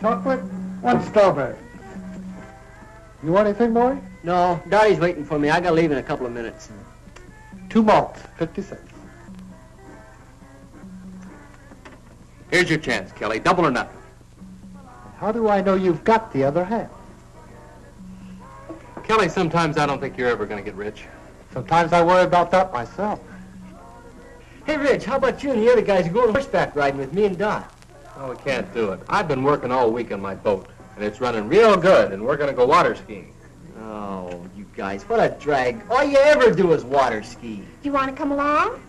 chocolate, 1 strawberry. You want anything, boy? No, Dottie's waiting for me. I gotta leave in a couple of minutes. 2 malts, 50 cents. Here's your chance, Kelly. Double or nothing. How do I know you've got the other half? Kelly, sometimes I don't think you're ever going to get rich. Sometimes I worry about that myself. Hey, Rich, how about you and the other guys go horseback riding with me and Dot? Oh, we can't do it. I've been working all week on my boat, and it's running real good, and we're going to go water skiing. Oh, you guys, what a drag. All you ever do is water ski. You want to come along?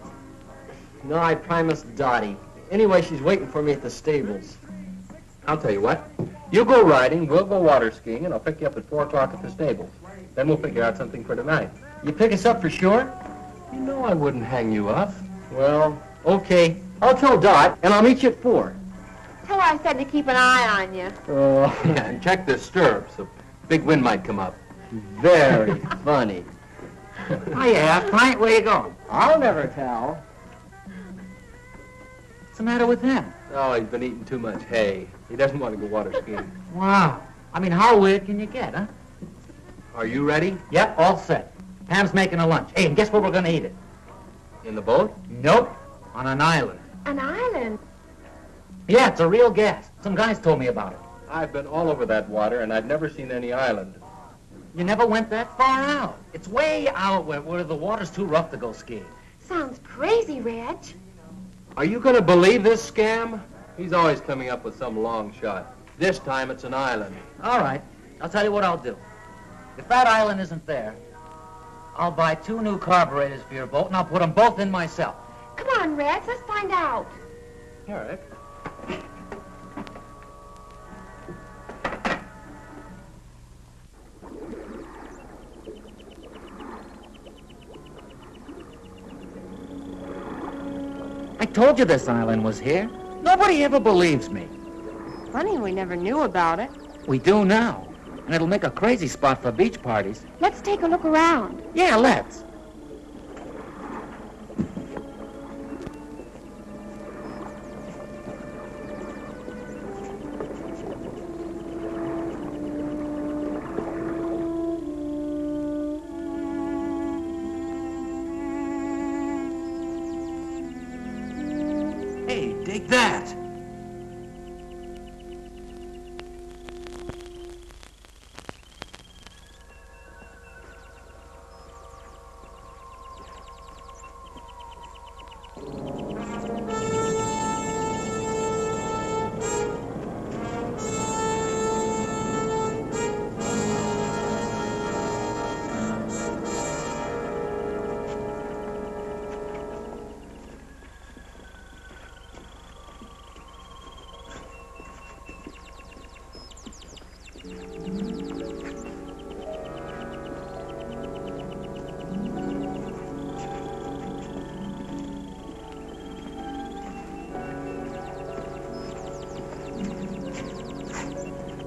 No, I promised Dottie. Anyway, she's waiting for me at the stables. I'll tell you what. You go riding, we'll go water skiing, and I'll pick you up at 4 o'clock at the stables. Then we'll figure out something for tonight. You pick us up for sure? You know I wouldn't hang you up. Well, okay. I'll tell Dot, and I'll meet you at 4. Tell her I said to keep an eye on you. Oh, Yeah, and check the stirrups. A big wind might come up. very funny. Hiya, Frank, where you going? I'll never tell. What's the matter with him? Oh, he's been eating too much hay. He doesn't want to go water skiing. Wow. I mean, how weird can you get, huh? Are you ready? Yep, all set. Pam's making a lunch. Hey, and guess where we're going to eat it? In the boat? Nope. On an island. An island? Yeah, it's a real gas. Some guys told me about it. I've been all over that water, and I've never seen any island. You never went that far out. It's way out where the water's too rough to go skiing. Sounds crazy, Reg. Are you going to believe this scam? He's always coming up with some long shot. This time it's an island. All right. I'll tell you what I'll do. If that island isn't there, I'll buy 2 new carburetors for your boat, and I'll put them both in myself. Come on, Reg, let's find out. All right. I told you this island was here. Nobody ever believes me. Funny we never knew about it. We do now. And it'll make a crazy spot for beach parties. Let's take a look around. Yeah, let's. Hey, dig that.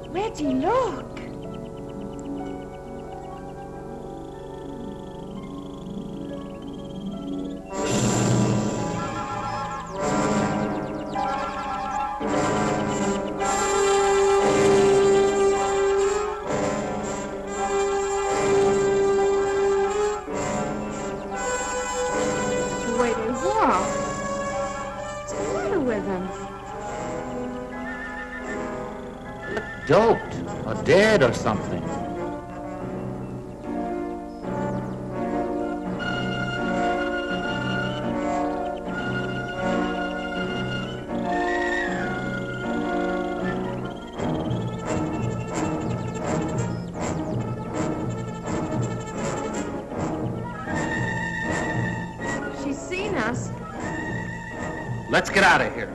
Reggie, look. The way they walk. What's the matter with them? Doped or dead or something. She's seen us. Let's get out of here.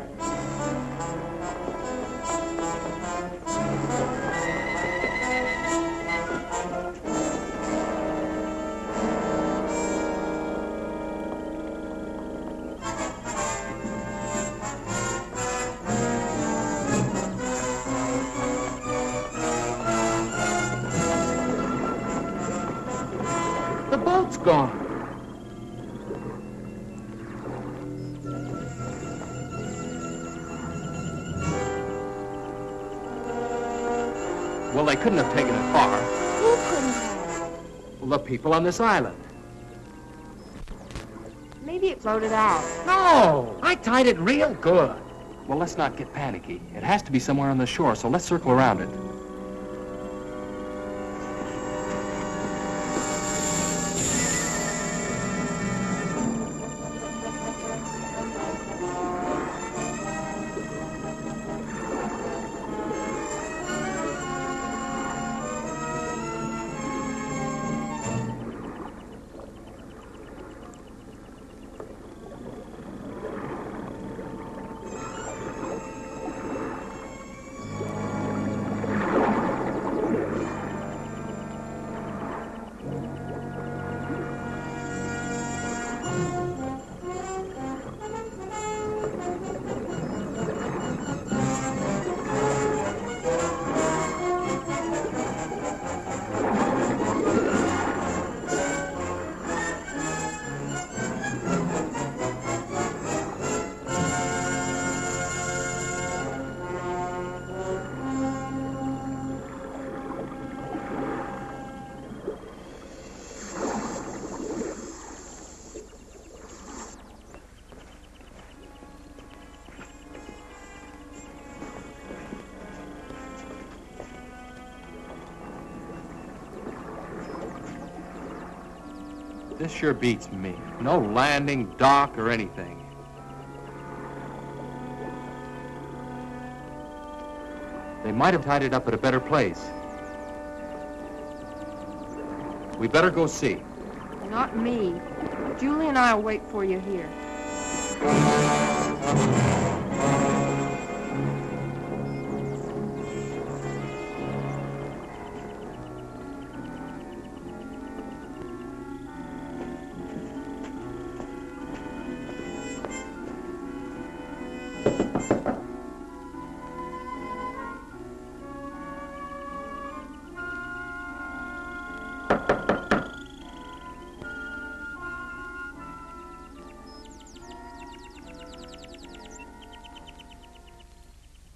The boat's gone. Well, they couldn't have taken it far. Who couldn't have? Well, the people on this island. Maybe it floated out. No! I tied it real good. Well, let's not get panicky. It has to be somewhere on the shore, so let's circle around it. This sure beats me. No landing, dock, or anything. They might have tied it up at a better place. We better go see. Not me. Julie and I will wait for you here.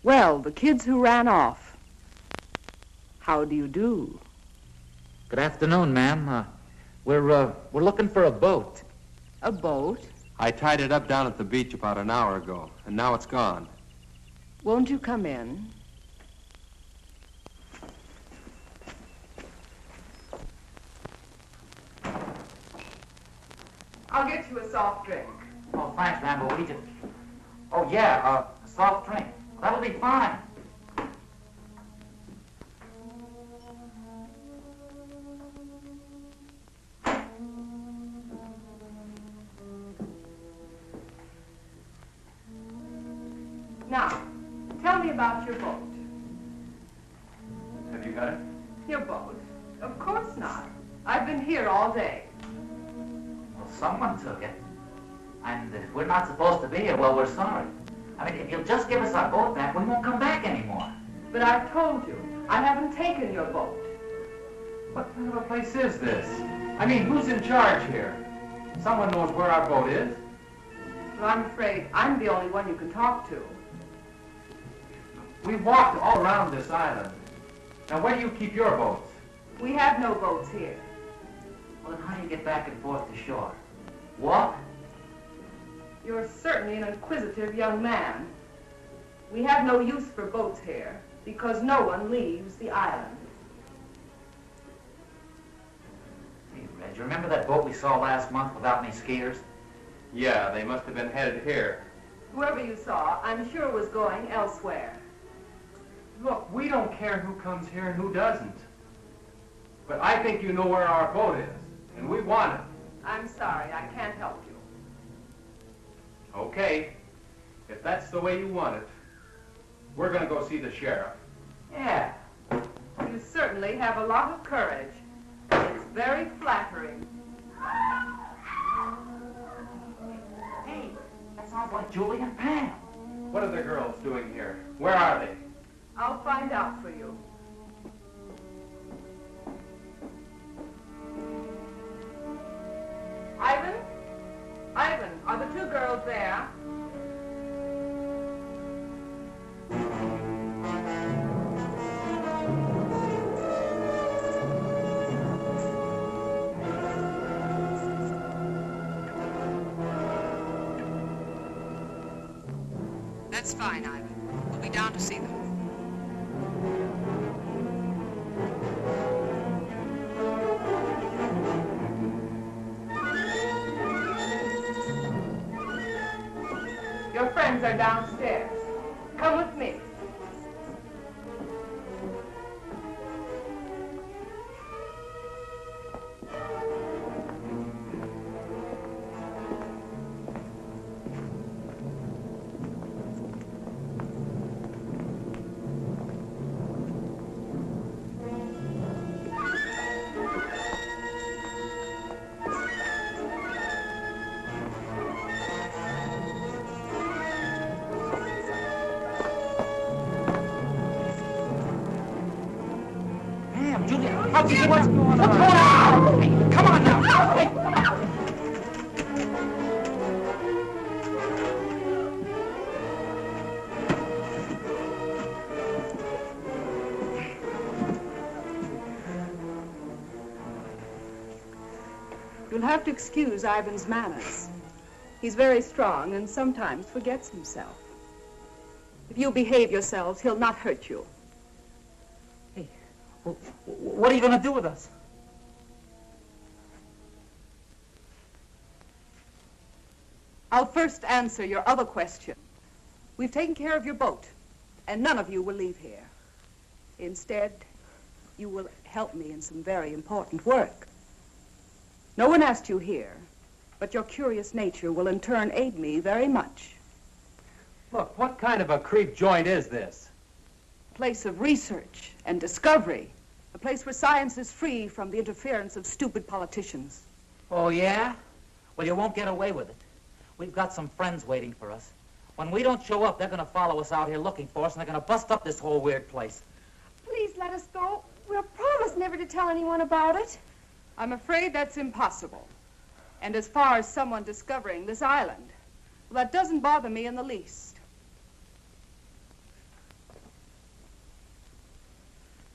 Well, the kids who ran off. How do you do? Good afternoon, ma'am. We're looking for a boat. A boat? I tied it up down at the beach about an hour ago, and now it's gone. Won't you come in? I'll get you a soft drink. Oh, thanks, ma'am, but we just... Oh, yeah, a soft drink. That'll be fine. Now, tell me about your boat. Have you got it? Your boat? Of course not. I've been here all day. Well, someone took it. And if we're not supposed to be here, well, we're sorry. I mean, if you'll just give us our boat back, we won't come back anymore. But I've told you, I haven't taken your boat. What kind of a place is this? I mean, who's in charge here? Someone knows where our boat is. Well, I'm afraid I'm the only one you can talk to. We walked all around this island. Now, where do you keep your boats? We have no boats here. Well, then how do you get back and forth to shore? Walk? You're certainly an inquisitive young man. We have no use for boats here because no one leaves the island. Hey, Red, you remember that boat we saw last month without any skiers? Yeah, they must have been headed here. Whoever you saw, I'm sure was going elsewhere. Look, we don't care who comes here and who doesn't. But I think you know where our boat is, and we want it. I'm sorry, I can't help you. Okay, if that's the way you want it, we're going to go see the sheriff. Yeah. You certainly have a lot of courage. It's very flattering. Hey, that sounds like Julie and Pam. What are the girls doing here? Where are they? I'll find out for you. Ivan? Ivan, are the two girls there? That's fine, Ivan. We'll be down to see them. Your friends are downstairs. Come with me. Julia, what's going on? What's going on? Hey, come on now. Hey. You'll have to excuse Ivan's manners. He's very strong and sometimes forgets himself. If you behave yourselves, he'll not hurt you. Hey, well, what are you going to do with us? I'll first answer your other question. We've taken care of your boat, and none of you will leave here. Instead, you will help me in some very important work. No one asked you here, but your curious nature will in turn aid me very much. Look, what kind of a creep joint is this? A place of research and discovery. A place where science is free from the interference of stupid politicians. Oh, yeah? Well, you won't get away with it. We've got some friends waiting for us. When we don't show up, they're going to follow us out here looking for us, and they're going to bust up this whole weird place. Please let us go. We'll promise never to tell anyone about it. I'm afraid that's impossible. And as far as someone discovering this island, well, that doesn't bother me in the least.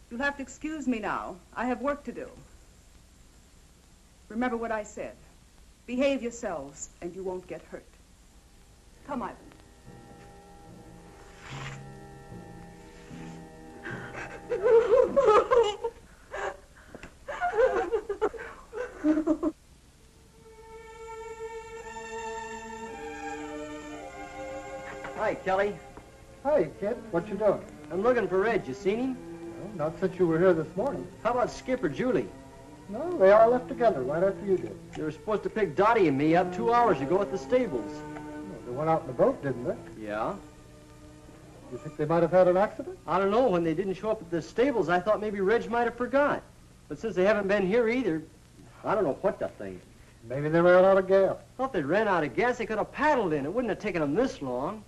You'll have to excuse me now. I have work to do. Remember what I said. Behave yourselves, and you won't get hurt. Come, Ivan. Hi, Kelly. Hey, kid, what you doing? I'm looking for Red. You seen him? No, not since you were here this morning. How about Skip or Julie? No, they all left together right after you did. They were supposed to pick Dottie and me up 2 hours ago at the stables. They went out in the boat, didn't they? Yeah? You think they might have had an accident? I don't know. When they didn't show up at the stables, I thought maybe Reg might have forgot. But since they haven't been here either, I don't know what to think. Maybe they ran out of gas. Well, if they ran out of gas, they could have paddled in. It wouldn't have taken them this long.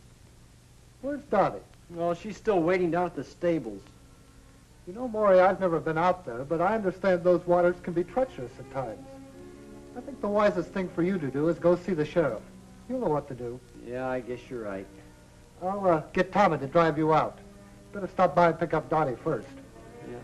Where's Dottie? Well, she's still waiting down at the stables. You know, Maury, I've never been out there, but I understand those waters can be treacherous at times. I think the wisest thing for you to do is go see the sheriff. He'll know what to do. Yeah, I guess you're right. I'll get Tommy to drive you out. Better stop by and pick up Dottie first. Yeah.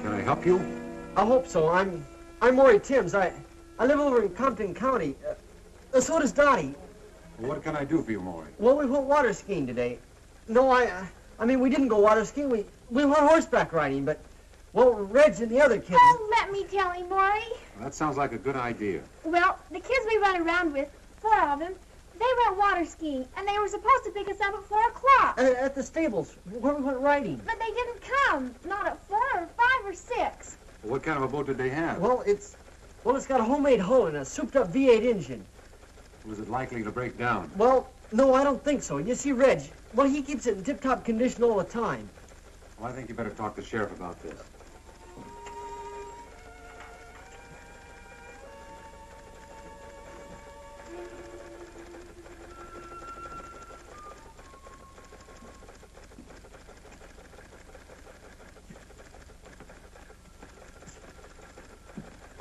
Can I help you? I hope so. I'm Maury Timms. I live over in Compton County. So does Dottie. What can I do for you, Maury? Well, we went water skiing today. No, I mean, we didn't go water skiing. We went horseback riding, but, well, Reg and the other kids... Oh, let me tell him, Maury. That sounds like a good idea. Well, the kids we run around with, 4 of them, they went water skiing, and they were supposed to pick us up at 4 o'clock. At the stables, where we went riding. But they didn't come. Not at 4 or 5 or 6. What kind of a boat did they have? Well, it's got a homemade hull and a souped-up V8 engine. Was it likely to break down? Well, no, I don't think so. You see, Reg, well, he keeps it in tip-top condition all the time. Well, I think you better talk to the sheriff about this.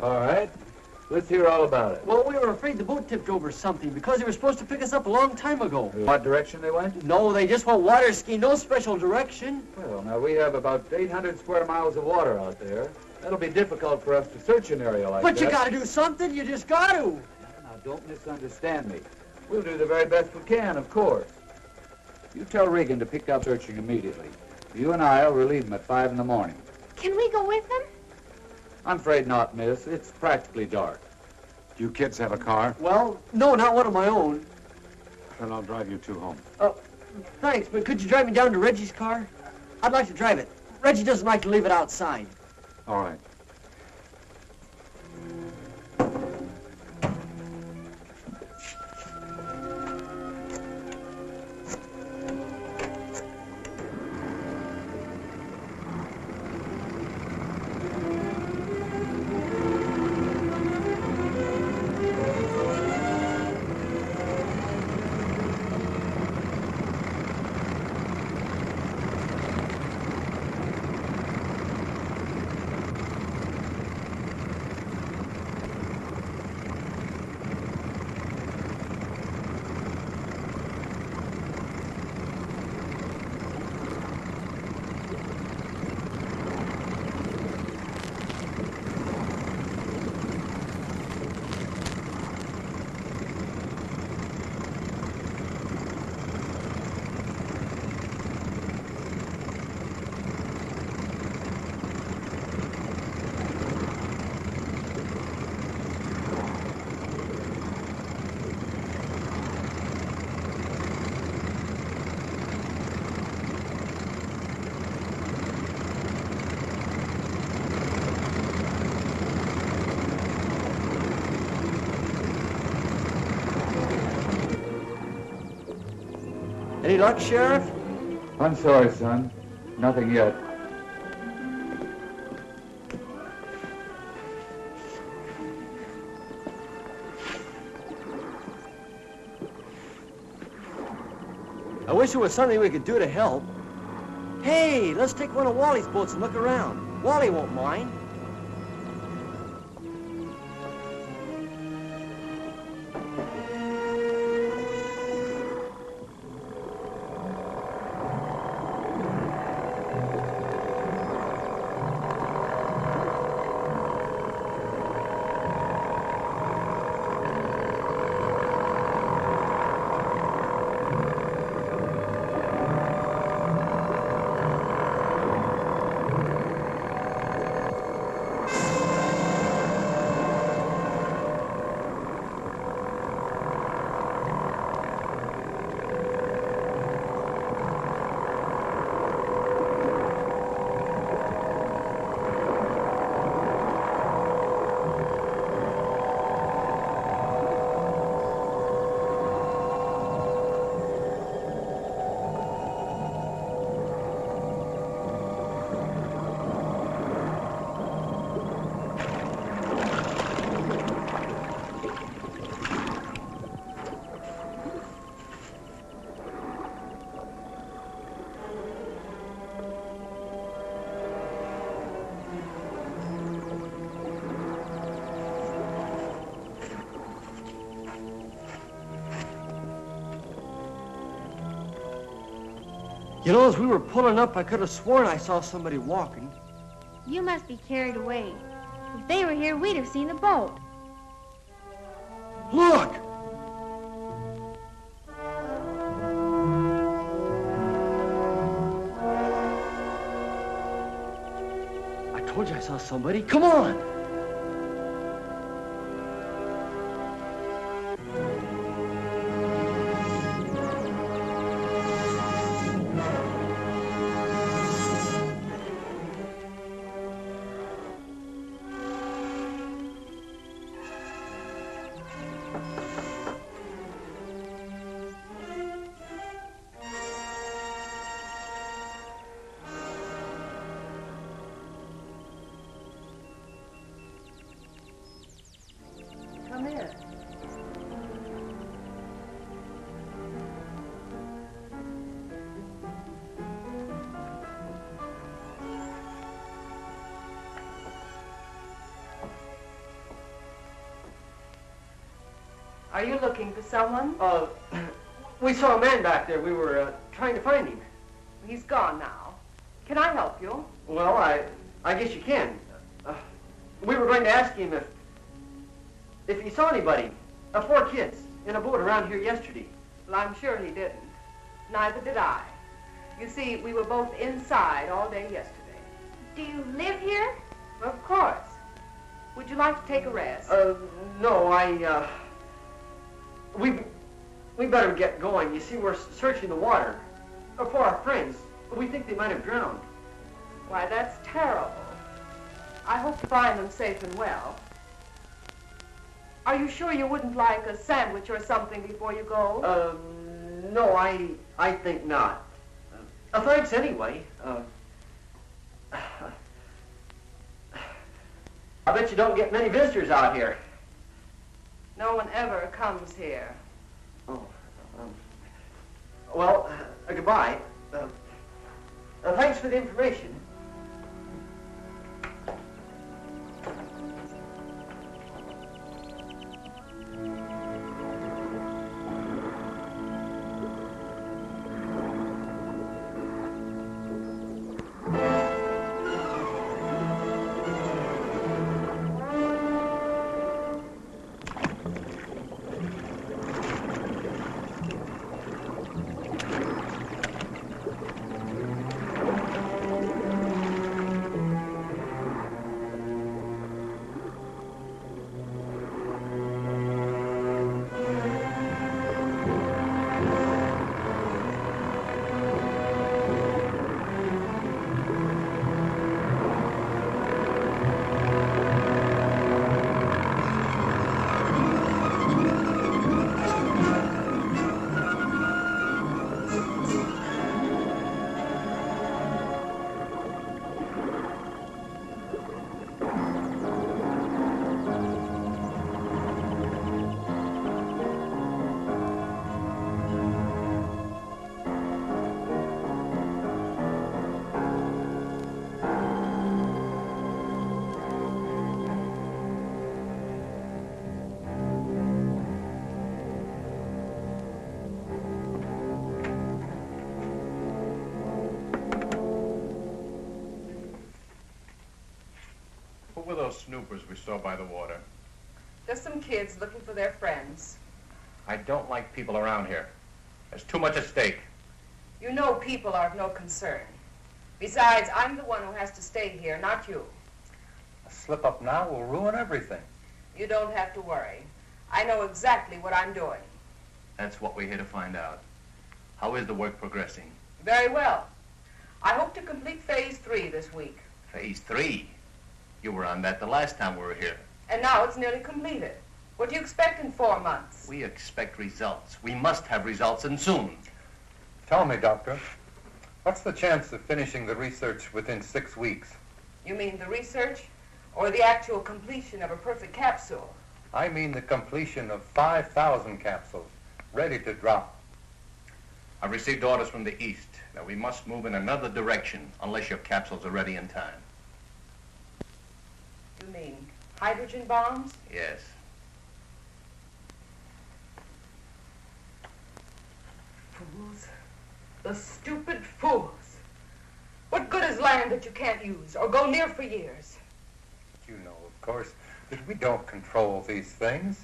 All right. Let's hear all about it. Well, we were afraid the boat tipped over something because they were supposed to pick us up a long time ago. What direction they went? No, they just went water skiing, no special direction. Well, now we have about 800 square miles of water out there. That'll be difficult for us to search an area like that. But you gotta do something, you just gotta. Now, don't misunderstand me. We'll do the very best we can, of course. You tell Regan to pick up searching immediately. You and I'll relieve him at 5 in the morning. Can we go with them? I'm afraid not, miss. It's practically dark. Do you kids have a car? Well, no, not one of my own. Then I'll drive you two home. Thanks, but could you drive me down to Reggie's car? I'd like to drive it. Reggie doesn't like to leave it outside. All right. Any luck, Sheriff? I'm sorry, son. Nothing yet. I wish there was something we could do to help. Hey, let's take one of Wally's boats and look around. Wally won't mind. You know, as we were pulling up, I could have sworn I saw somebody walking. You must be carried away. If they were here, we'd have seen the boat. Look! I told you I saw somebody. Come on! Are you looking for someone? We saw a man back there. We were trying to find him. He's gone now. Can I help you? Well, I guess you can. We were going to ask him if he saw anybody, 4 kids, in a boat around here yesterday. Well, I'm sure he didn't. Neither did I. You see, we were both inside all day yesterday. Do you live here? Of course. Would you like to take a rest? No, we better get going. You see, we're searching the water for our friends. We think they might have drowned. Why, that's terrible. I hope to find them safe and well. Are you sure you wouldn't like a sandwich or something before you go? No, I think not. Thanks anyway. I bet you don't get many visitors out here. No one ever comes here. Oh, well, goodbye. Thanks for the information. Who were those snoopers we saw by the water? Just some kids looking for their friends. I don't like people around here. There's too much at stake. You know people are of no concern. Besides, I'm the one who has to stay here, not you. A slip up now will ruin everything. You don't have to worry. I know exactly what I'm doing. That's what we're here to find out. How is the work progressing? Very well. I hope to complete phase 3 this week. Phase 3? You were on that the last time we were here. And now it's nearly completed. What do you expect in 4 months? We expect results. We must have results, and soon. Tell me, Doctor, what's the chance of finishing the research within 6 weeks? You mean the research or the actual completion of a perfect capsule? I mean the completion of 5,000 capsules, ready to drop. I've received orders from the East that we must move in another direction unless your capsules are ready in time. You mean hydrogen bombs? Yes. Fools. The stupid fools. What good is land that you can't use or go near for years? You know, of course, that we don't control these things.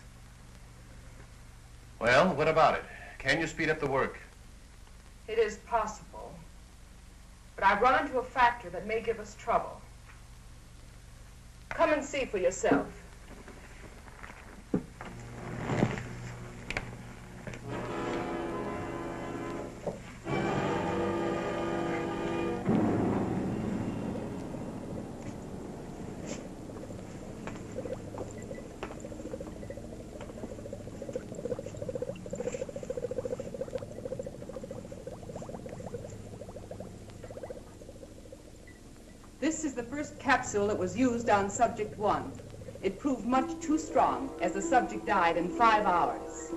Well, what about it? Can you speed up the work? It is possible. But I've run into a factor that may give us trouble. Come and see for yourself. This is the first capsule that was used on Subject 1. It proved much too strong, as the subject died in 5 hours.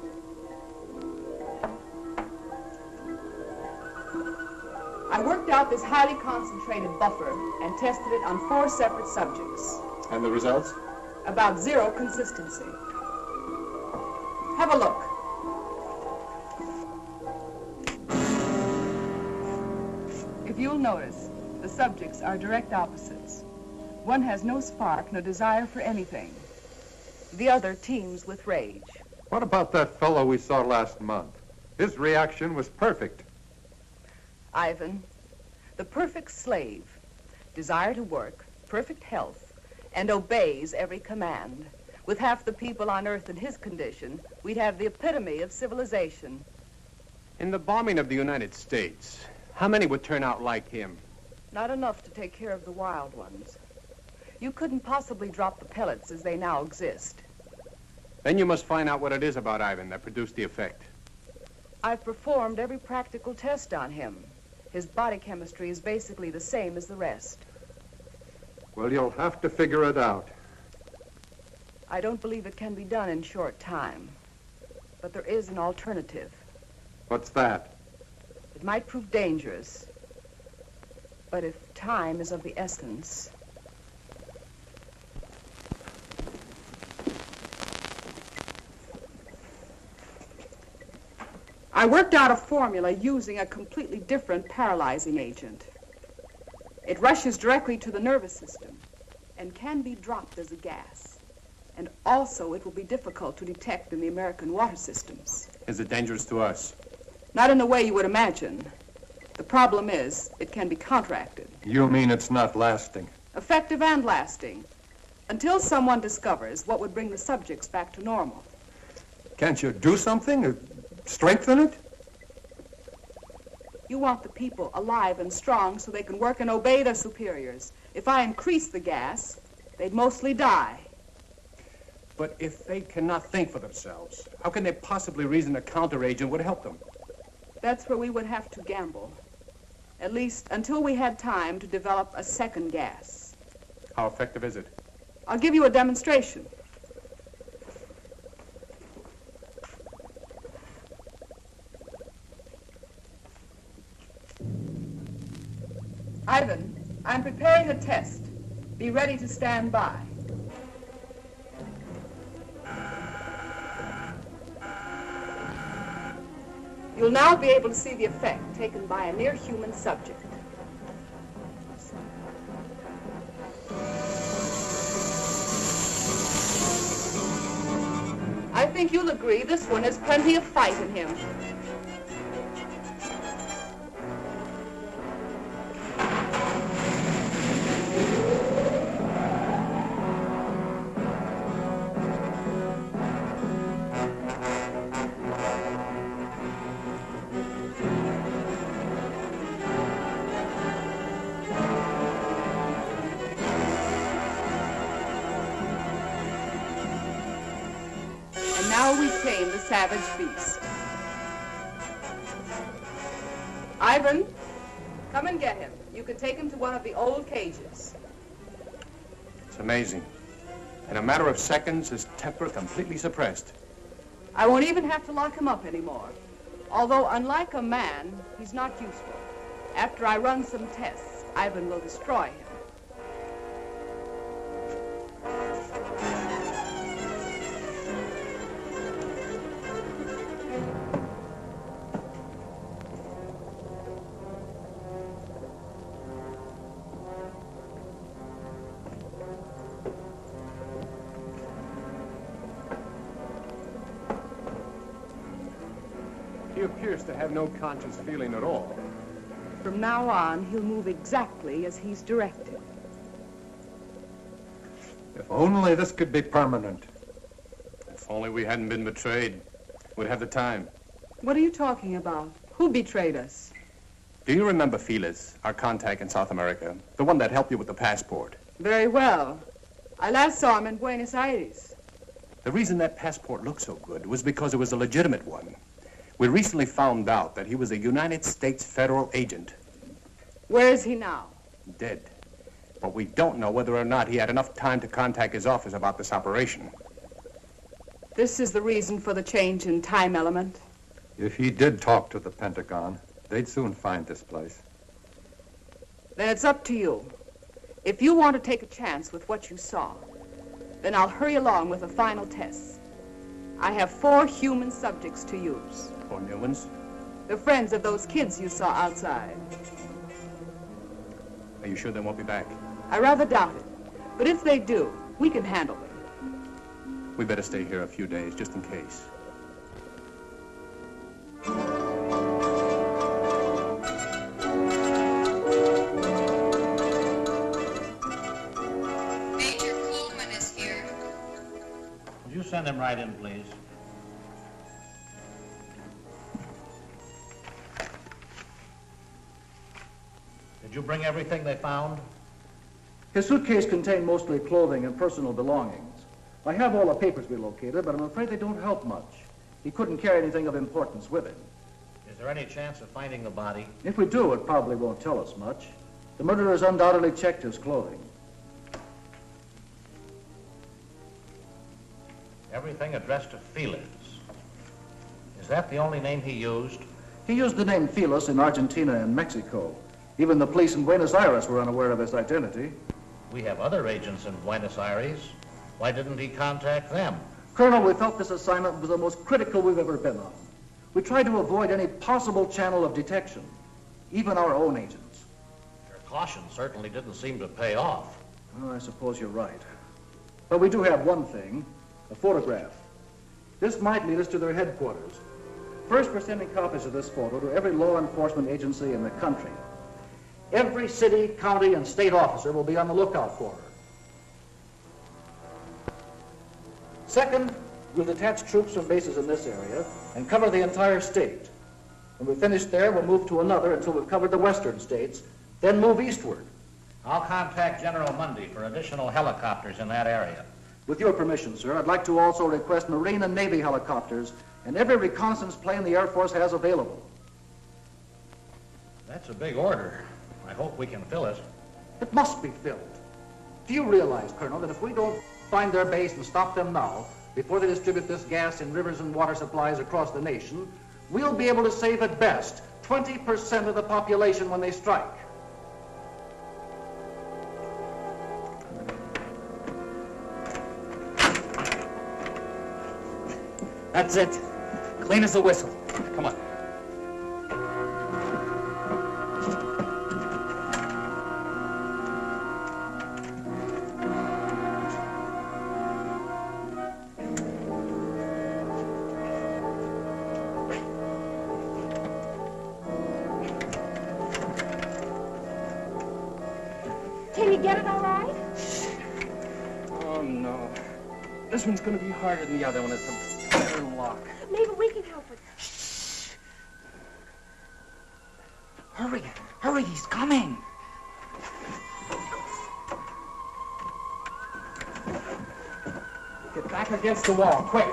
I worked out this highly concentrated buffer and tested it on 4 separate subjects. And the results? About 0 consistency. Have a look. notice, the subjects are direct opposites. One has no spark, no desire for anything. The other teems with rage. What about that fellow we saw last month? His reaction was perfect. Ivan, the perfect slave, desire to work, perfect health, and obeys every command. With half the people on Earth in his condition, we'd have the epitome of civilization. In the bombing of the United States, how many would turn out like him? Not enough to take care of the wild ones. You couldn't possibly drop the pellets as they now exist. Then you must find out what it is about Ivan that produced the effect. I've performed every practical test on him. His body chemistry is basically the same as the rest. Well, you'll have to figure it out. I don't believe it can be done in short time. But there is an alternative. What's that? It might prove dangerous. But if time is of the essence... I worked out a formula using a completely different paralyzing agent. It rushes directly to the nervous system and can be dropped as a gas. And also it will be difficult to detect in the American water systems. Is it dangerous to us? Not in the way you would imagine. The problem is, it can be counteracted. You mean it's not lasting? Effective and lasting, until someone discovers what would bring the subjects back to normal. Can't you do something? Strengthen it? You want the people alive and strong so they can work and obey their superiors. If I increase the gas, they'd mostly die. But if they cannot think for themselves, how can they possibly reason a counteragent would help them? That's where we would have to gamble. At least until we had time to develop a second gas. How effective is it? I'll give you a demonstration. Ivan, I'm preparing a test. Be ready to stand by. You'll now be able to see the effect taken by a near-human subject. I think you'll agree this one has plenty of fight in him. Now we tame the savage beast. Ivan, come and get him. You can take him to one of the old cages. It's amazing. In a matter of seconds, his temper completely suppressed. I won't even have to lock him up anymore. Although, unlike a man, he's not useful. After I run some tests, Ivan will destroy him. He appears to have no conscious feeling at all. From now on, he'll move exactly as he's directed. If only this could be permanent. If only we hadn't been betrayed, we'd have the time. What are you talking about? Who betrayed us? Do you remember Felix, our contact in South America? The one that helped you with the passport? Very well. I last saw him in Buenos Aires. The reason that passport looked so good was because it was a legitimate one. We recently found out that he was a United States federal agent. Where is he now? Dead. But we don't know whether or not he had enough time to contact his office about this operation. This is the reason for the change in time element? If he did talk to the Pentagon, they'd soon find this place. Then it's up to you. If you want to take a chance with what you saw, then I'll hurry along with the final tests. I have 4 human subjects to use. 4 new ones? They're friends of those kids you saw outside. Are you sure they won't be back? I rather doubt it. But if they do, we can handle them. We better stay here a few days, just in case. Major Coleman is here. Would you send him right in, please? Did you bring everything they found? His suitcase contained mostly clothing and personal belongings. I have all the papers we located, but I'm afraid they don't help much. He couldn't carry anything of importance with him. Is there any chance of finding the body? If we do, it probably won't tell us much. The murderers undoubtedly checked his clothing. Everything addressed to Felix. Is that the only name he used? He used the name Felix in Argentina and Mexico. Even the police in Buenos Aires were unaware of his identity. We have other agents in Buenos Aires. Why didn't he contact them? Colonel, we felt this assignment was the most critical we've ever been on. We tried to avoid any possible channel of detection, even our own agents. Your caution certainly didn't seem to pay off. Well, I suppose you're right. But we do have one thing, a photograph. This might lead us to their headquarters. First, we're sending copies of this photo to every law enforcement agency in the country. Every city, county, and state officer will be on the lookout for her. Second, we'll detach troops from bases in this area and cover the entire state. When we finish there, we'll move to another until we've covered the western states, then move eastward. I'll contact General Mundy for additional helicopters in that area. With your permission, sir, I'd like to also request Marine and Navy helicopters and every reconnaissance plane the Air Force has available. That's a big order. I hope we can fill it. It must be filled. Do you realize, Colonel, that if we don't find their base and stop them now, before they distribute this gas in rivers and water supplies across the nation, we'll be able to save at best 20% of the population when they strike? That's it. Clean as a whistle. Come on. Can you get it all right? Oh, no. This one's going to be harder than the other one. It's a better lock. Maybe we can help it. Hurry, hurry, he's coming. Get back against the wall, quick.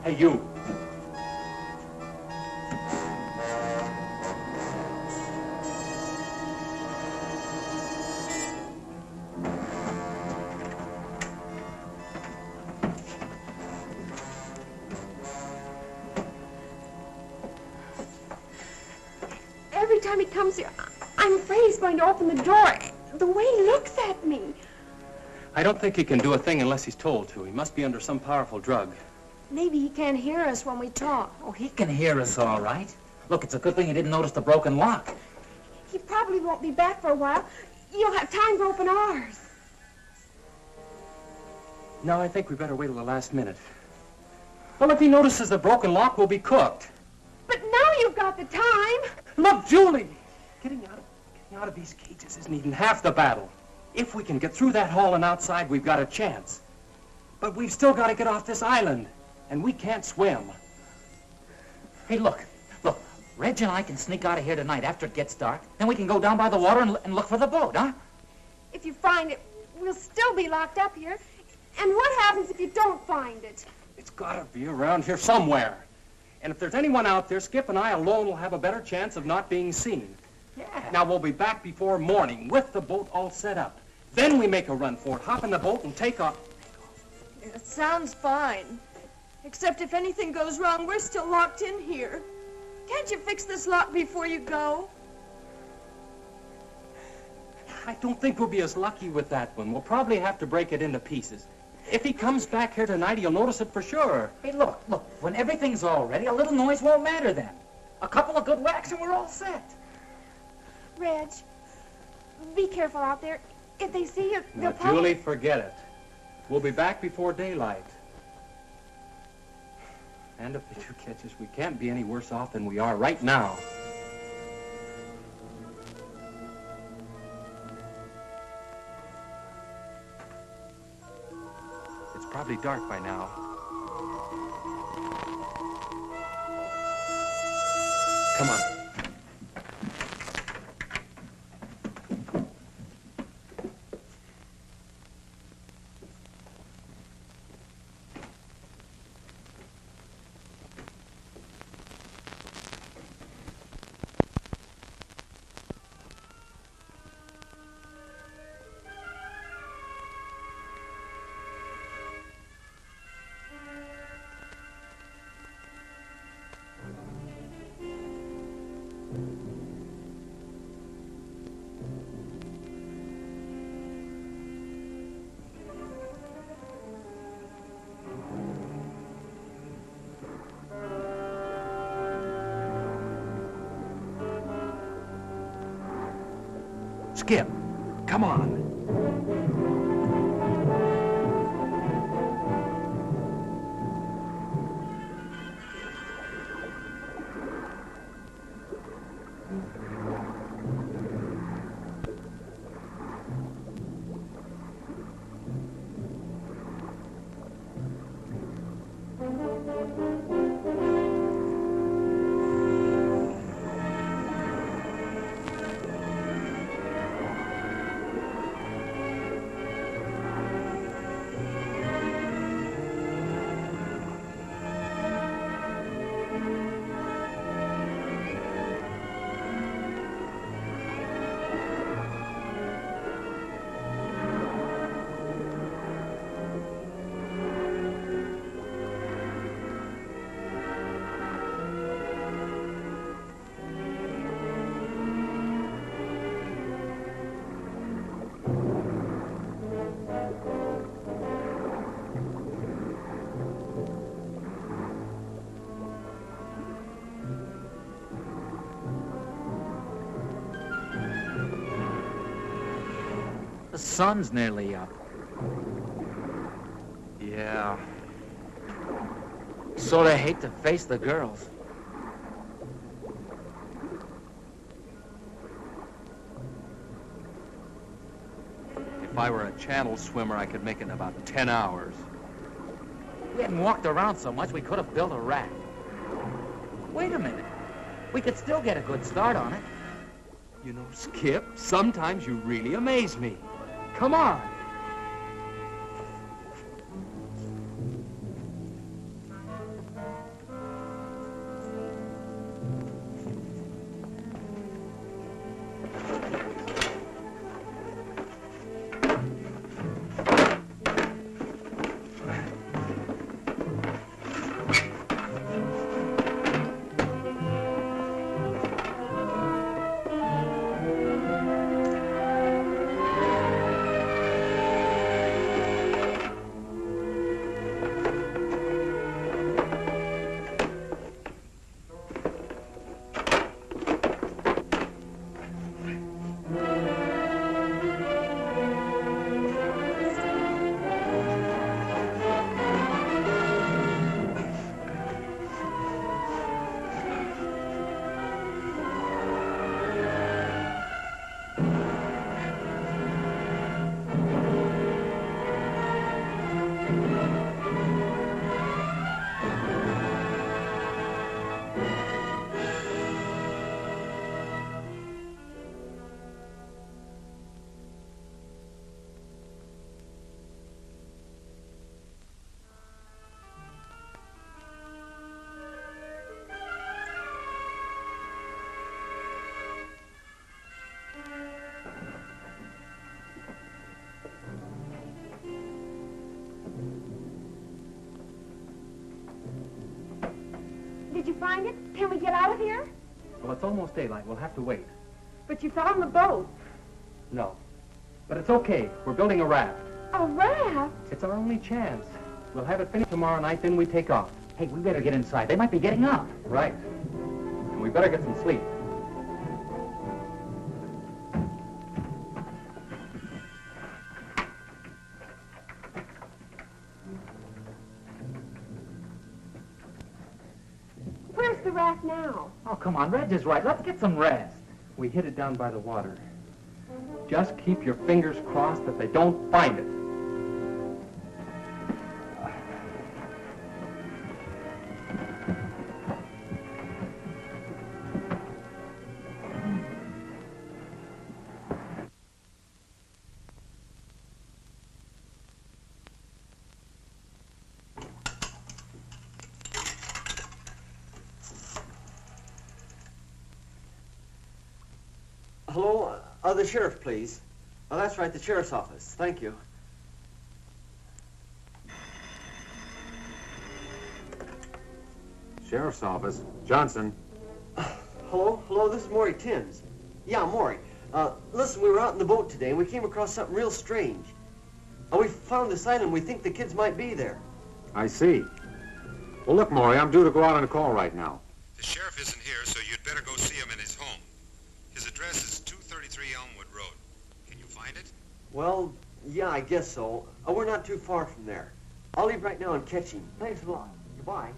Hey, you. Every time he comes here, I'm afraid he's going to open the door. The way he looks at me. I don't think he can do a thing unless he's told to. He must be under some powerful drug. Maybe he can't hear us when we talk. Oh, he can hear us all right. Look, it's a good thing you didn't notice the broken lock. He probably won't be back for a while. You'll have time to open ours. No, I think we better wait till the last minute. Well, if he notices the broken lock, we'll be cooked. But now you've got the time. Look, Julie! Getting out of these cages isn't even half the battle. If we can get through that hall and outside, we've got a chance. But we've still got to get off this island, and we can't swim. Hey, look. Reg and I can sneak out of here tonight after it gets dark. Then we can go down by the water and look for the boat, huh? If you find it, we'll still be locked up here. And what happens if you don't find it? It's got to be around here somewhere. And if there's anyone out there, Skip and I alone will have a better chance of not being seen. Yeah. Now, we'll be back before morning with the boat all set up. Then we make a run for it, hop in the boat, and take off. It sounds fine. Except if anything goes wrong, we're still locked in here. Can't you fix this lock before you go? I don't think we'll be as lucky with that one. We'll probably have to break it into pieces. If he comes back here tonight, he'll notice it for sure. Hey, look. When everything's all ready, a little noise won't matter then. A couple of good whacks and we're all set. Reg, be careful out there. If they see you, they'll Now, probably... Julie, forget it. We'll be back before daylight. And if they do catch us, we can't be any worse off than we are right now. It's probably dark by now. Come on. Skip, come on. The sun's nearly up. Yeah. Sort of hate to face the girls. If I were a channel swimmer, I could make it in about 10 hours. We hadn't walked around so much, we could have built a raft. Wait a minute. We could still get a good start on it. You know, Skip, sometimes you really amaze me. Come on. Did you find it? Can we get out of here? Well, it's almost daylight. We'll have to wait. But you found the boat. No. But it's okay. We're building a raft. A raft? It's our only chance. We'll have it finished tomorrow night, then we take off. Hey, we better get inside. They might be getting up. Right. And we better get some sleep. Where's the raft now? Oh, come on. Reg is right. Let's get some rest. We hid it down by the water. Just keep your fingers crossed that they don't find it. Hello? The sheriff, please. Oh, that's right, the sheriff's office. Thank you. Sheriff's office. Johnson. Hello, this is Maury Timms. Yeah, Maury. Listen, we were out in the boat today and we came across something real strange. We found this island. We think the kids might be there. I see. Well, look, Maury, I'm due to go out on a call right now. The sheriff isn't here, so you'd better go see him in his home. His address is 233 Elmwood Road. Can you find it? Well, yeah, I guess so. We're not too far from there. I'll leave right now and catch him. Thanks a lot. Goodbye.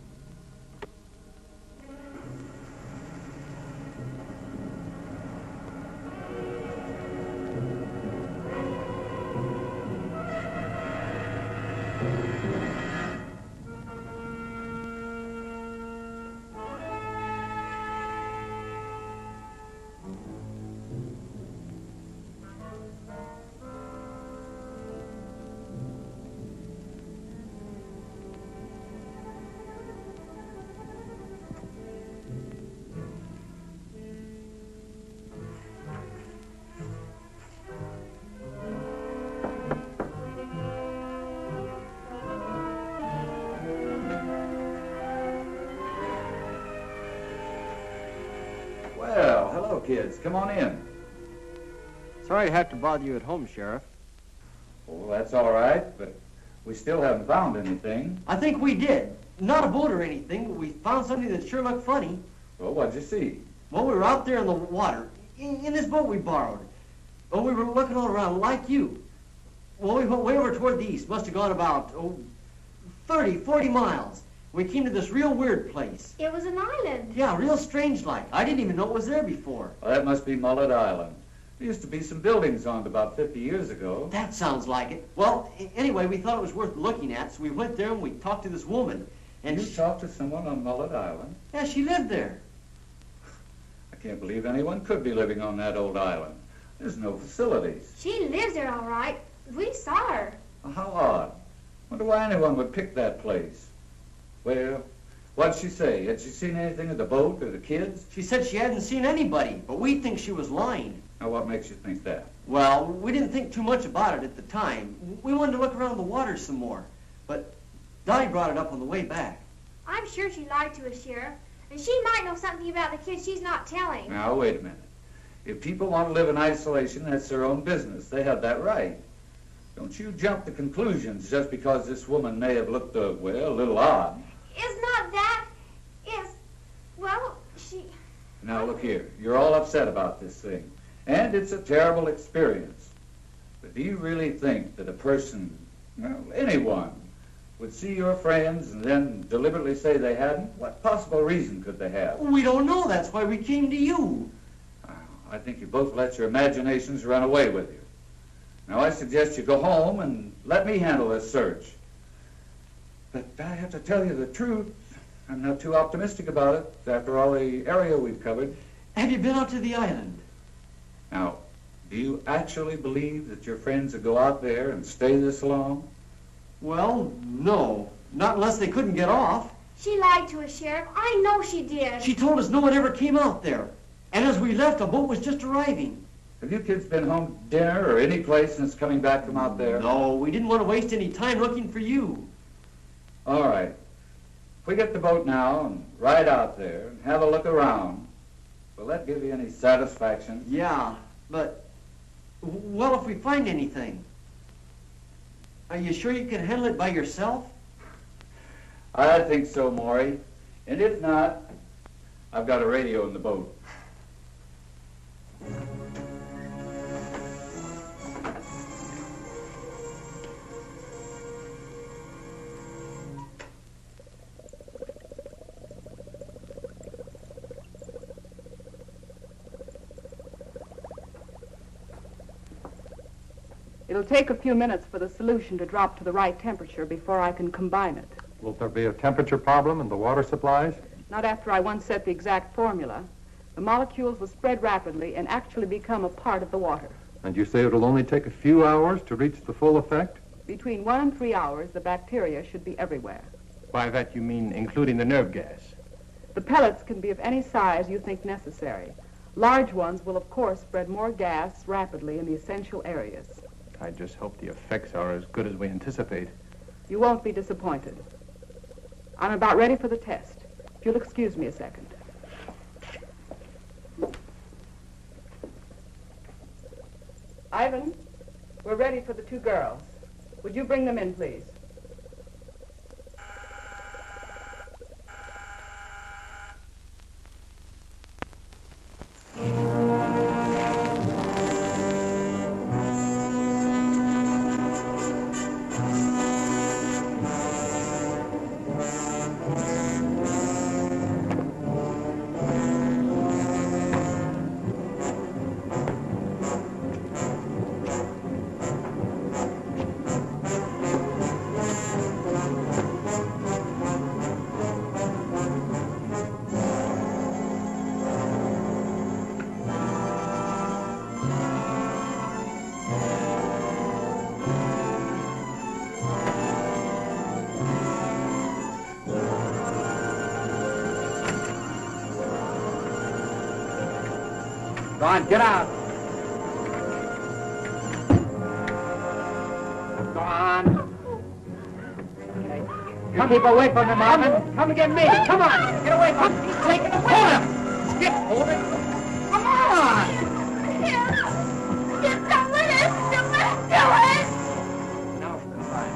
Well, hello, kids. Come on in. Sorry to have to bother you at home, Sheriff. Oh, that's all right, but we still haven't found anything. I think we did. Not a boat or anything, but we found something that sure looked funny. Well, what'd you see? Well, we were out there in the water, in this boat we borrowed. Well, we were looking all around like you. Well, we went way over toward the east. Must have gone about, 30, 40 miles. We came to this real weird place. It was an island. Yeah, real strange like. I didn't even know it was there before. Well, that must be Mullet Island. There used to be some buildings on it about 50 years ago. That sounds like it. Well, anyway, we thought it was worth looking at, so we went there and we talked to this woman. And you talked to someone on Mullet Island? Yeah, she lived there. I can't believe anyone could be living on that old island. There's no facilities. She lives there all right. We saw her. Well, how odd. Wonder why anyone would pick that place. Well, what'd she say? Had she seen anything of the boat or the kids? She said she hadn't seen anybody, but we think she was lying. Now, what makes you think that? Well, we didn't think too much about it at the time. We wanted to look around the water some more. But Dottie brought it up on the way back. I'm sure she lied to us, Sheriff. And she might know something about the kids she's not telling. Now, wait a minute. If people want to live in isolation, that's their own business. They have that right. Don't you jump to conclusions just because this woman may have looked, well, a little odd. It's not that. It's, well, she... Now, look here. You're all upset about this thing. And it's a terrible experience. But do you really think that a person, well, anyone, would see your friends and then deliberately say they hadn't? What possible reason could they have? We don't know. That's why we came to you. I think you both let your imaginations run away with you. Now, I suggest you go home and let me handle this search. But I have to tell you the truth. I'm not too optimistic about it after all the area we've covered. Have you been out to the island? Now, do you actually believe that your friends would go out there and stay this long? Well, no. Not unless they couldn't get off. She lied to us, Sheriff. I know she did. She told us no one ever came out there. And as we left, a boat was just arriving. Have you kids been home to dinner or any place since coming back from out there? No, we didn't want to waste any time looking for you. All right. If we get the boat now and ride out there and have a look around, will that give you any satisfaction? Yeah, but, well, if we find anything, are you sure you can handle it by yourself? I think so, Maury. And if not, I've got a radio in the boat. It'll take a few minutes for the solution to drop to the right temperature before I can combine it. Will there be a temperature problem in the water supplies? Not after I once set the exact formula. The molecules will spread rapidly and actually become a part of the water. And you say it'll only take a few hours to reach the full effect? Between 1 and 3 hours, the bacteria should be everywhere. By that you mean including the nerve gas? The pellets can be of any size you think necessary. Large ones will, of course, spread more gas rapidly in the essential areas. I just hope the effects are as good as we anticipate. You won't be disappointed. I'm about ready for the test. If you'll excuse me a second. Ivan, we're ready for the 2 girls. Would you bring them in, please? Go on, get out. Go on. Come, keep away from him, Marvin. Come and get me. Come on. Get away from him. He's taking the hold him. Skip, hold it. Come on. Get some of this. Do it. Now for the fire.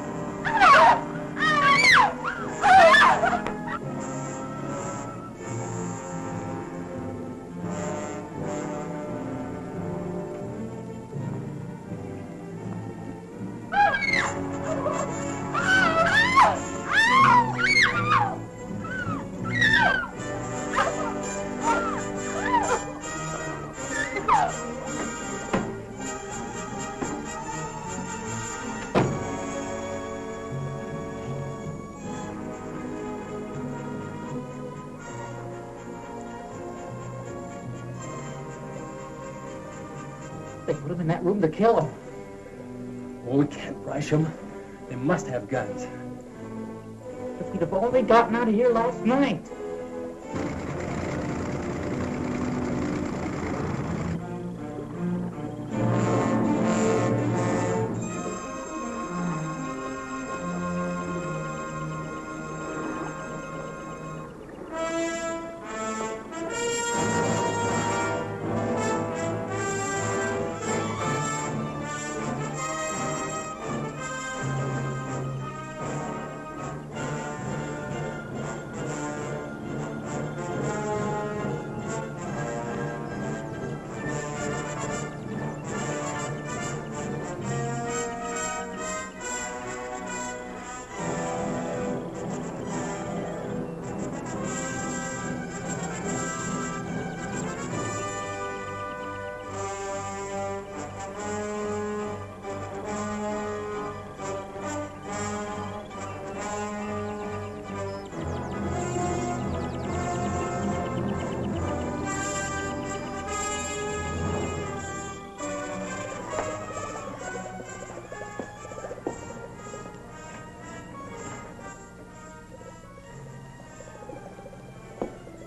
They put him in that room to kill him. Oh, we can't rush them. They must have guns. If we'd have only gotten out of here last night.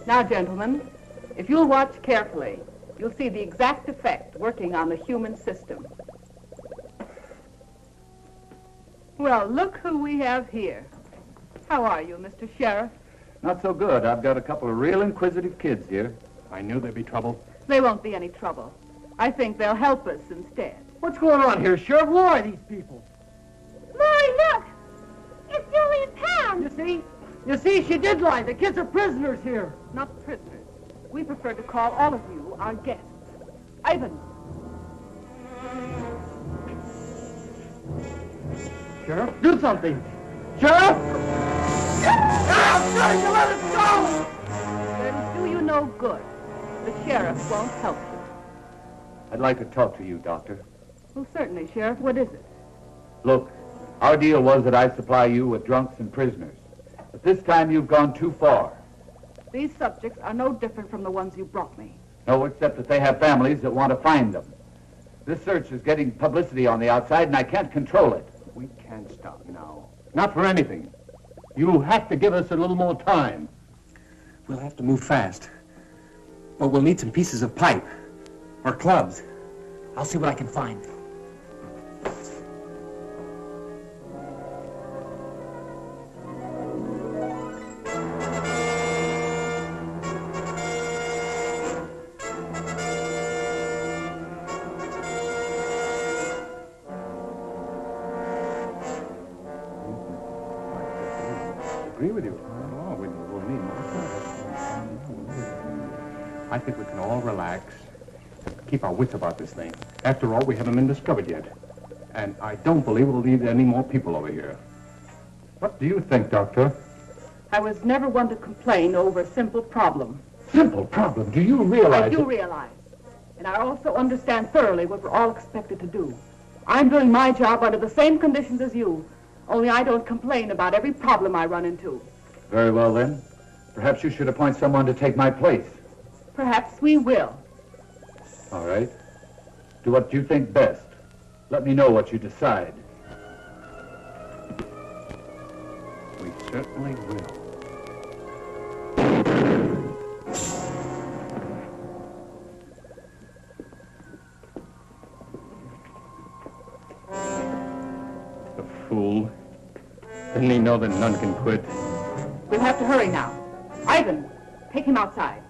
Now, gentlemen, if you'll watch carefully, you'll see the exact effect working on the human system. Well, look who we have here. How are you, Mr. Sheriff? Not so good. I've got a couple of real inquisitive kids here. I knew there'd be trouble. There won't be any trouble. I think they'll help us instead. What's going on here, Sheriff? Who are these people? Maury, look! It's Julie and Pam! You see, she did lie. The kids are prisoners here. Not prisoners. We prefer to call all of you our guests. Ivan. Sheriff, do something. Sheriff! I'm trying to let us go! It'll do you no good. The sheriff won't help you. I'd like to talk to you, Doctor. Well, certainly, Sheriff. What is it? Look, our deal was that I supply you with drunks and prisoners. But this time you've gone too far. These subjects are no different from the ones you brought me. No, except that they have families that want to find them. This search is getting publicity on the outside, and I can't control it. We can't stop now. Not for anything. You have to give us a little more time. We'll have to move fast. But we'll need some pieces of pipe. Or clubs. I'll see what I can find. Agree with you. Oh, we'll need more. I think we can all relax. Keep our wits about this thing. After all, we haven't been discovered yet. And I don't believe we'll need any more people over here. What do you think, Doctor? I was never one to complain over a simple problem. Simple problem. Do you realize? I do realize. And I also understand thoroughly what we're all expected to do. I'm doing my job under the same conditions as you. Only I don't complain about every problem I run into. Very well, then. Perhaps you should appoint someone to take my place. Perhaps we will. All right. Do what you think best. Let me know what you decide. We certainly will. The fool. Didn't he know that none can quit? We'll have to hurry now. Ivan, take him outside.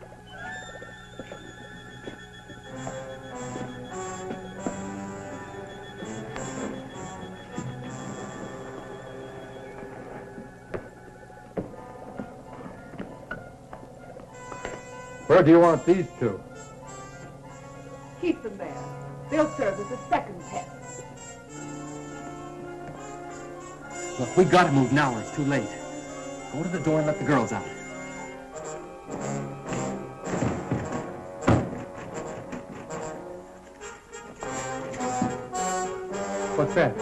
Where do you want these two? Keep them there. They'll serve as a second test. Look, we gotta move now or it's too late. Go to the door and let the girls out. What's that?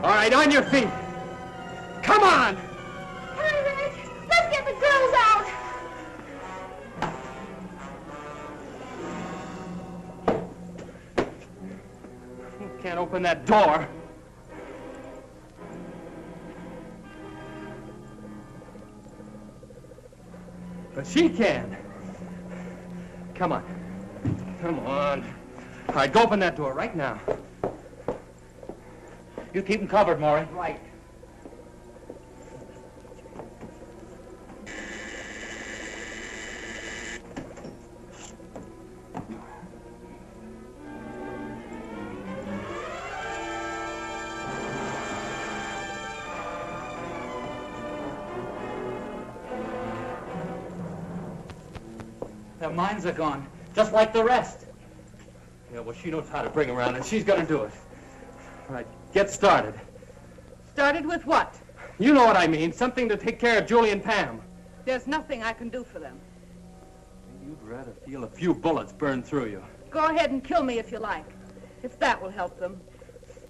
All right, on your feet. Come on! Hurry, Rick! Let's get the girls out! can't open that door. But she can. Come on. Come on. All right, go open that door right now. You keep them covered, Maury. Right. Their minds are gone, just like the rest. Yeah, well, she knows how to bring around, and she's gonna do it. All right, get started. Started with what? You know what I mean. Something to take care of Julie and Pam. There's nothing I can do for them. You'd rather feel a few bullets burn through you. Go ahead and kill me if you like, if that will help them.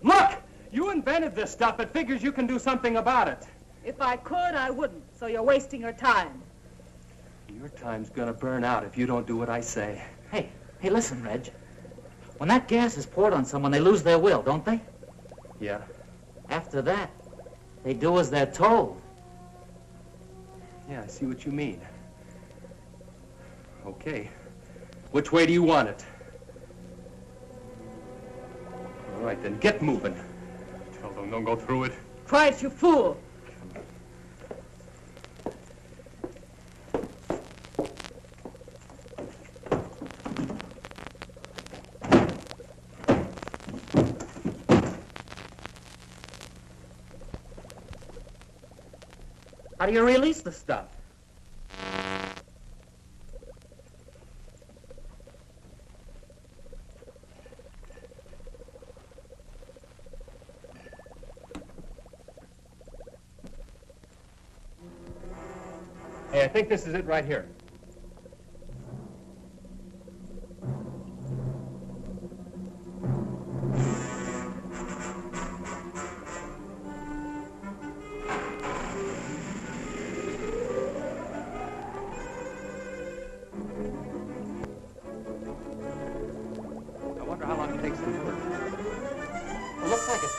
Look! You invented this stuff. It figures you can do something about it. If I could, I wouldn't, so you're wasting your time. Your time's gonna burn out if you don't do what I say. Hey, listen, Reg. When that gas is poured on someone, they lose their will, don't they? Yeah. After that, they do as they're told. Yeah, I see what you mean. Okay. Which way do you want it? All right, then get moving. Tell them don't go through it. Try it, you fool. How do you release the stuff? Hey, I think this is it right here.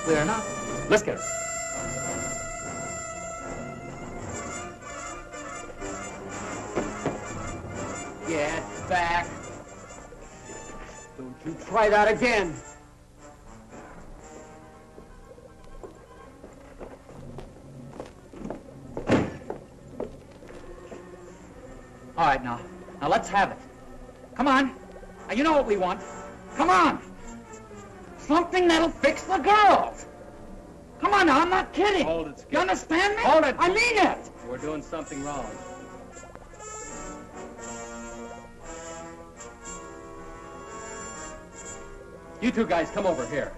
Clear enough. Let's get her. Get back. Don't you try that again. All right, now let's have it. Come on. Now, you know what we want. Come on. Something that'll fix the girls. Come on now, I'm not kidding. Hold it, Skip. You understand me? Hold it. I mean it. We're doing something wrong. You two guys, come over here.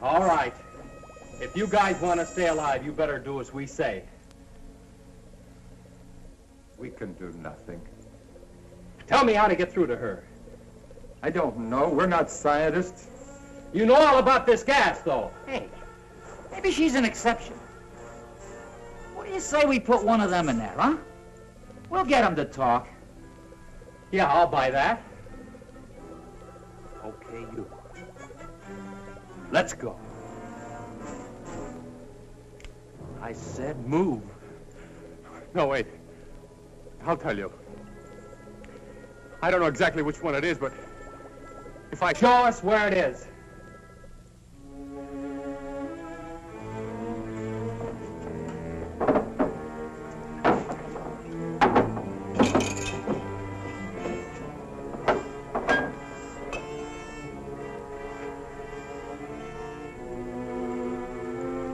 All right. If you guys want to stay alive, you better do as we say. We can do nothing. Tell me how to get through to her. I don't know. We're not scientists. You know all about this gas, though. Hey, maybe she's an exception. What do you say we put one of them in there, huh? We'll get them to talk. Yeah, I'll buy that. Okay, you. Let's go. I said move. No, wait. I'll tell you. I don't know exactly which one it is, but if I... Show us where it is.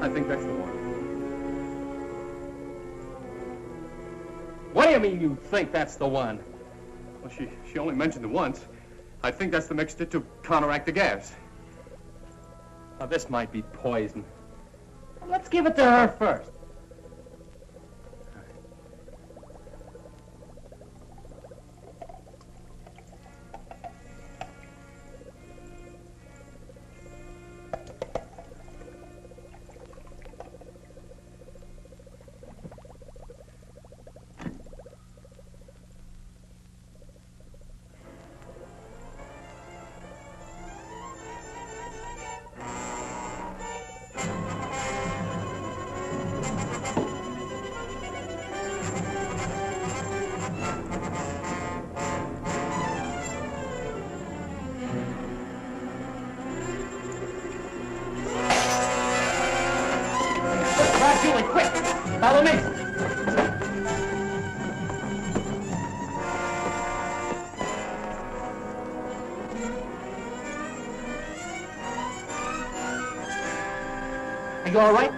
I think that's the one. What do you mean you think that's the one? Well, she only mentioned it once. I think that's the mixture to counteract the gas. Now, this might be poison. Let's give it to her first. Follow me. Are you all right?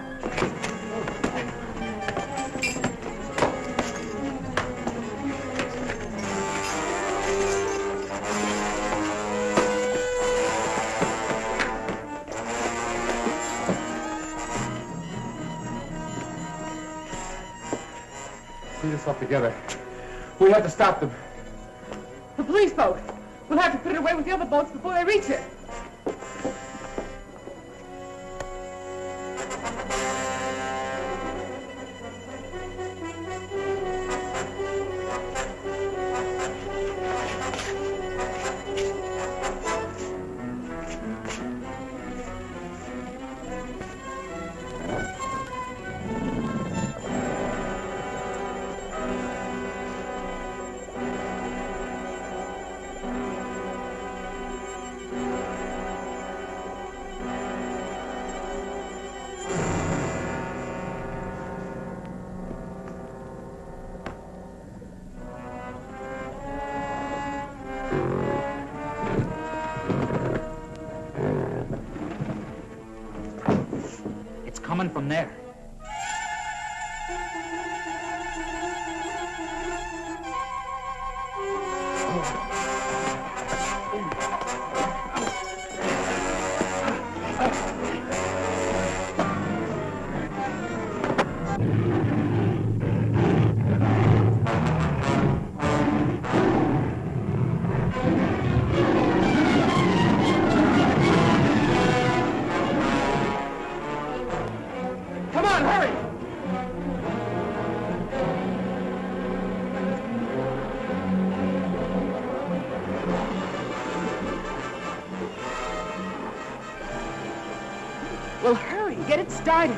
Lead us up together. We have to stop them. The police boat. We'll have to put it away with the other boats before they reach it. Coming from there. Well, hurry, get it started.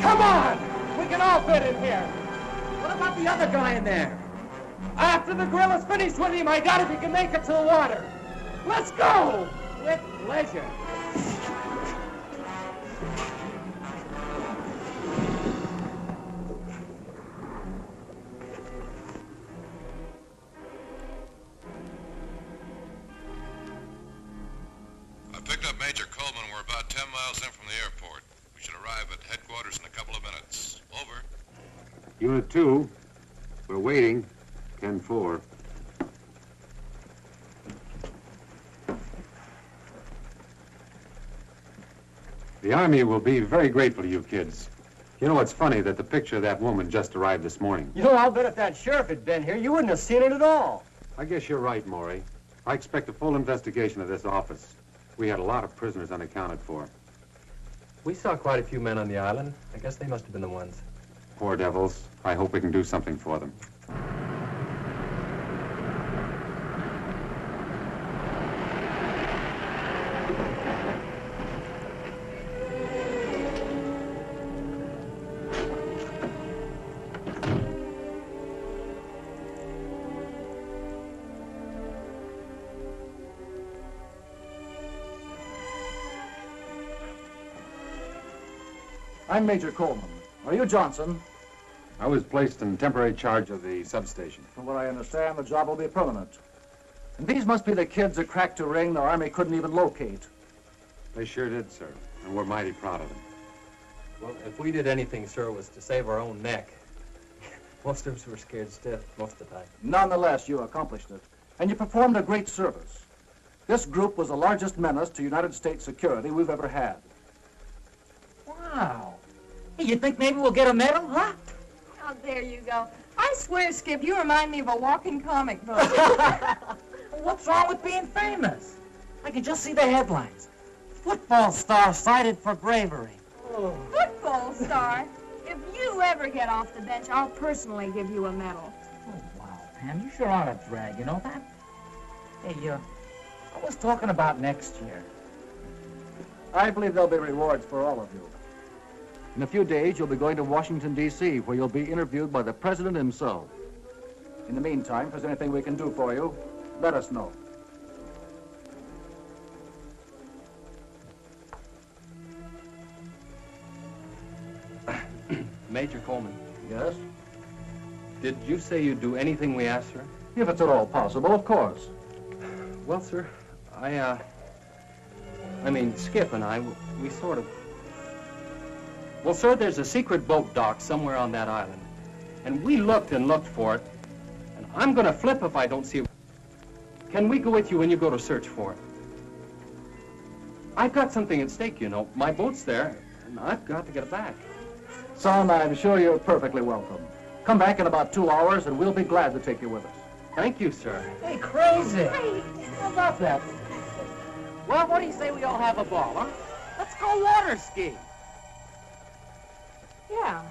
Come on! We can all fit in here. What about the other guy in there? After the gorilla's finished with him, I doubt if he can make it to the water. Let's go! With pleasure. I picked up Major Coleman. We're about 10 miles in from the airport. We should arrive at headquarters in a couple of minutes. Over. Unit 2, we're waiting. 10-4. The Army will be very grateful to you kids. You know, it's funny that the picture of that woman just arrived this morning. You know, I'll bet if that sheriff had been here, you wouldn't have seen it at all. I guess you're right, Maury. I expect a full investigation of this office. We had a lot of prisoners unaccounted for. We saw quite a few men on the island. I guess they must have been the ones. Poor devils. I hope we can do something for them. I'm Major Coleman. Are you Johnson? I was placed in temporary charge of the substation. From what I understand, the job will be permanent. And these must be the kids that cracked a ring the Army couldn't even locate. They sure did, sir, and we're mighty proud of them. Well, if we did anything, sir, it was to save our own neck. Most of us were scared stiff most of the time. Nonetheless, you accomplished it, and you performed a great service. This group was the largest menace to United States security we've ever had. Wow. Hey, you think maybe we'll get a medal, huh? Oh, there you go. I swear, Skip, you remind me of a walking comic book. What's wrong with being famous? I can just see the headlines. Football star cited for bravery. Football star? If you ever get off the bench, I'll personally give you a medal. Oh, wow, Pam, you sure are a drag, you know that? Hey, I was talking about next year. I believe there'll be rewards for all of you. In a few days, you'll be going to Washington, D.C., where you'll be interviewed by the President himself. In the meantime, if there's anything we can do for you, let us know. Major Coleman, Yes? did you say you'd do anything we asked, sir? If it's at all possible, of course. Well, sir, I mean, Skip and I, we sort of... Well, sir, there's a secret boat dock somewhere on that island. And we looked and looked for it. And I'm going to flip if I don't see it. Can we go with you when you go to search for it? I've got something at stake, you know. My boat's there, and I've got to get it back. Son, I'm sure you're perfectly welcome. Come back in about 2 hours, and we'll be glad to take you with us. Thank you, sir. Hey, crazy. How about that? Well, what do you say we all have a ball, huh? Let's go water skiing. Yeah.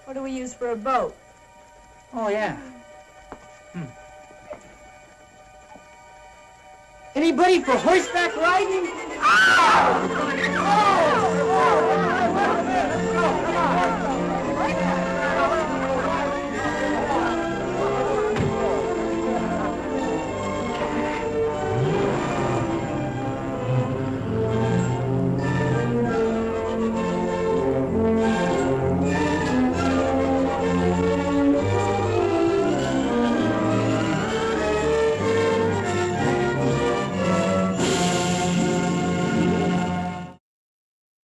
What do we use for a boat? Oh, yeah. Anybody for horseback riding? Oh!